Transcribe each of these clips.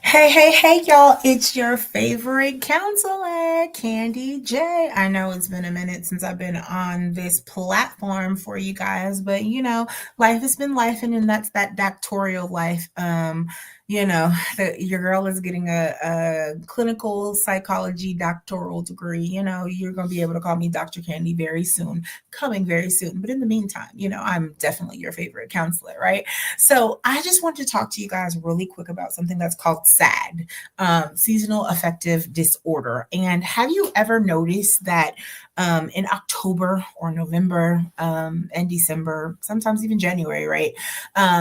Hey, y'all. It's your favorite counselor, Candy J. I know it's been a minute since I've been on this platform for you guys, but life has been life, and that's that doctoral life. Your girl is getting a clinical psychology doctoral degree. You're going to be able to call me Dr. Candy very soon, coming very soon. But in the meantime, I'm definitely your favorite counselor, right? So I just want to talk to you guys really quick about something that's called SAD, seasonal affective disorder. And have you ever noticed that in October or November and December, sometimes even January, right?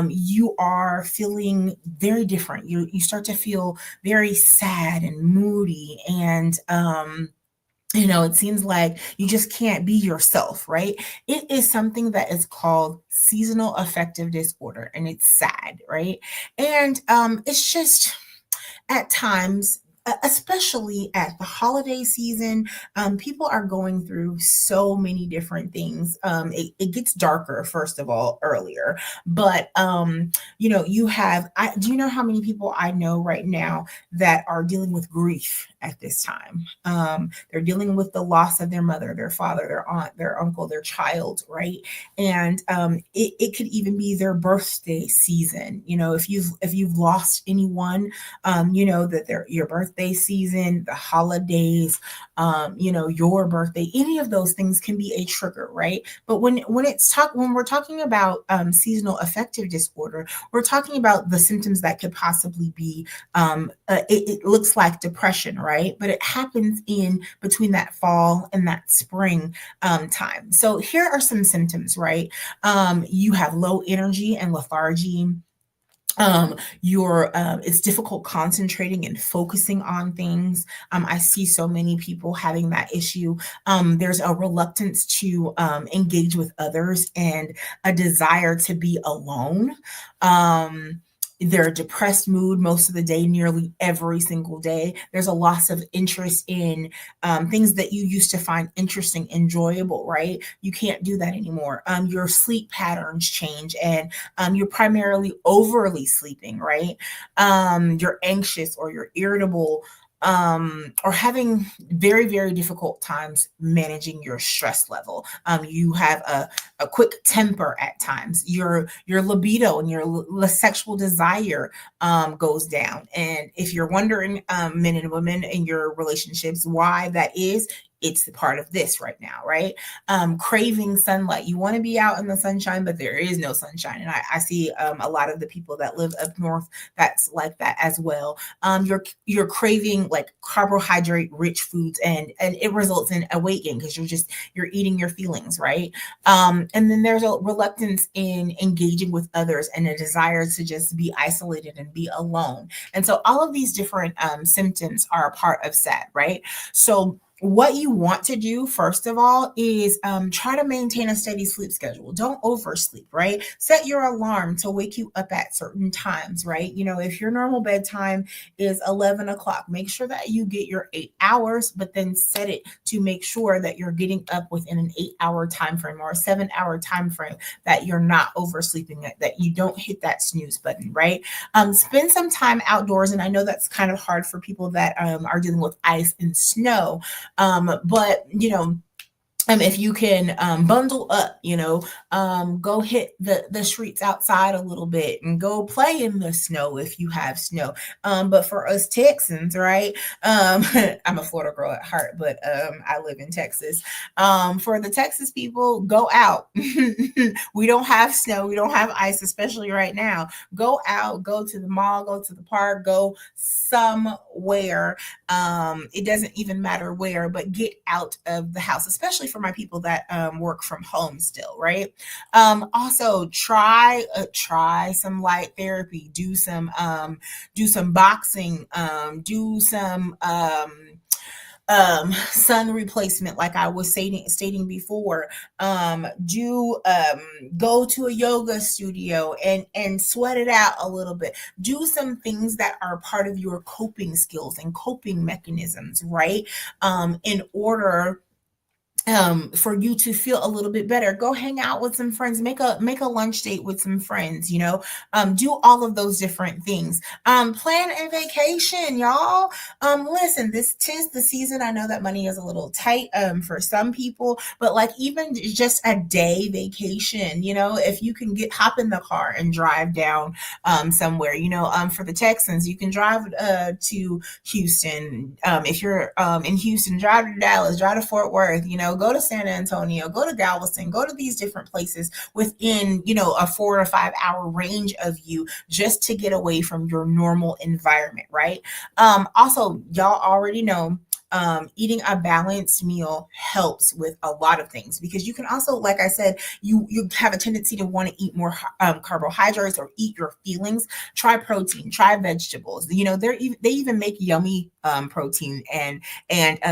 You are feeling very different. You start to feel very sad and moody and it seems like you just can't be yourself, right? It is something that is called seasonal affective disorder, and it's sad, right? And it's just at times, especially at the holiday season, people are going through so many different things. It gets darker, first of all, earlier, but do you know how many people I know right now that are dealing with grief at this time? They're dealing with the loss of their mother, their father, their aunt, their uncle, their child, right? And it could even be their birthday season. If you've lost anyone, that your birthday season, the holidays, your birthday, any of those things can be a trigger, right? But when we're talking about seasonal affective disorder, we're talking about the symptoms that could possibly be it looks like depression, right? But it happens in between that fall and that spring time. So here are some symptoms, right? You have low energy and lethargy. Your It's difficult concentrating and focusing on things. I see so many people having that issue. There's a reluctance to engage with others and a desire to be alone. They're a depressed mood most of the day, nearly every single day. There's a loss of interest in things that you used to find interesting, enjoyable, right? You can't do that anymore. Your sleep patterns change, and you're primarily overly sleeping, right? You're anxious or you're irritable, or having very, very difficult times managing your stress level. You have a quick temper at times. Your libido and your sexual desire goes down. And if you're wondering, men and women in your relationships, why that is, it's the part of this right now, right? Craving sunlight. You want to be out in the sunshine, but there is no sunshine. And I see a lot of the people that live up north that's like that as well. You're craving like carbohydrate rich foods, and it results in a weight gain because you're eating your feelings, right? And then there's a reluctance in engaging with others and a desire to just be isolated and be alone. And so all of these different symptoms are a part of SAD, right? So what you want to do, first of all, is try to maintain a steady sleep schedule. Don't oversleep, right? Set your alarm to wake you up at certain times, right? If your normal bedtime is 11 o'clock, make sure that you get your 8 hours, but then set it to make sure that you're getting up within an 8 hour time frame or a 7 hour time frame, that you're not oversleeping, that you don't hit that snooze button, right? Spend some time outdoors. And I know that's kind of hard for people that are dealing with ice and snow. But if you can bundle up, go hit the streets outside a little bit and go play in the snow if you have snow. But for us Texans, right? I'm a Florida girl at heart, but I live in Texas. For the Texas people, go out. We don't have snow, we don't have ice, especially right now. Go out, go to the mall, go to the park, go somewhere. It doesn't even matter where, but get out of the house, especially for my people that work from home still, right? Also try some light therapy, do some boxing, do some sun replacement, like I was stating before. Do Go to a yoga studio and sweat it out a little bit. Do some things that are part of your coping skills and coping mechanisms, right? In order for you to feel a little bit better. Go hang out with some friends, make a lunch date with some friends, do all of those different things. Plan a vacation, y'all. Listen, this tis the season. I know that money is a little tight for some people, but like even just a day vacation, if you can get hop in the car and drive down somewhere, for the Texans, you can drive to Houston. If you're in Houston, drive to Dallas, drive to Fort Worth, go to San Antonio, go to Galveston, go to these different places within, a 4 to 5 hour range of you, just to get away from your normal environment, right? Also, y'all already know eating a balanced meal helps with a lot of things, because you can also, like I said, you have a tendency to want to eat more carbohydrates or eat your feelings. Try protein, try vegetables. They even make yummy protein, and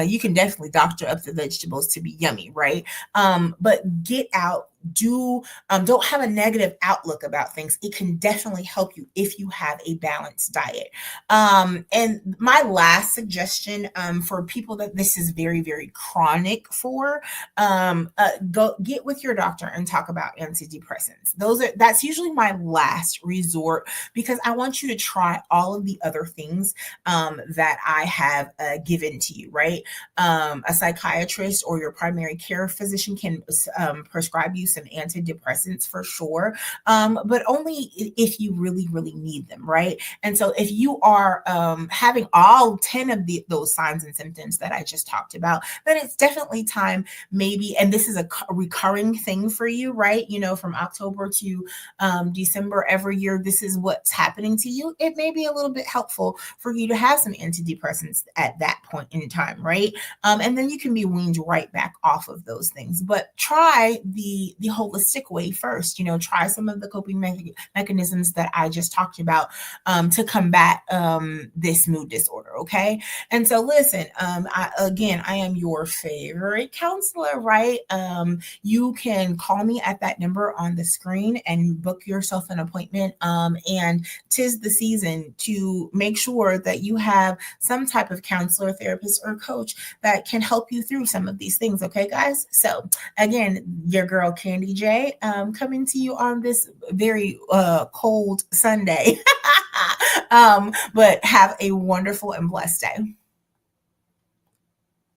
you can definitely doctor up the vegetables to be yummy, right? But get out, do don't have a negative outlook about things. It can definitely help you if you have a balanced diet. And my last suggestion, for people that this is very, very chronic for, go get with your doctor and talk about antidepressants. That's usually my last resort, because I want you to try all of the other things that I have given to you, right? A psychiatrist or your primary care physician can prescribe you some antidepressants for sure, but only if you really, really need them, right? And so if you are having all 10 of those signs and symptoms that I just talked about, then it's definitely time, maybe, and this is a recurring thing for you, right? From October to December every year, this is what's happening to you. It may be a little bit helpful for you to have some antidepressants at that point in time, right? And then you can be weaned right back off of those things. But try the holistic way first. Try some of the coping mechanisms that I just talked about to combat this mood disorder. Okay. And so listen, I am your favorite counselor, right? You can call me at that number on the screen and book yourself an appointment. And tis the season to make sure that you have some type of counselor, therapist, or coach that can help you through some of these things. Okay, guys? So again, your girl Candy J, coming to you on this very cold Sunday. But have a wonderful and blessed day.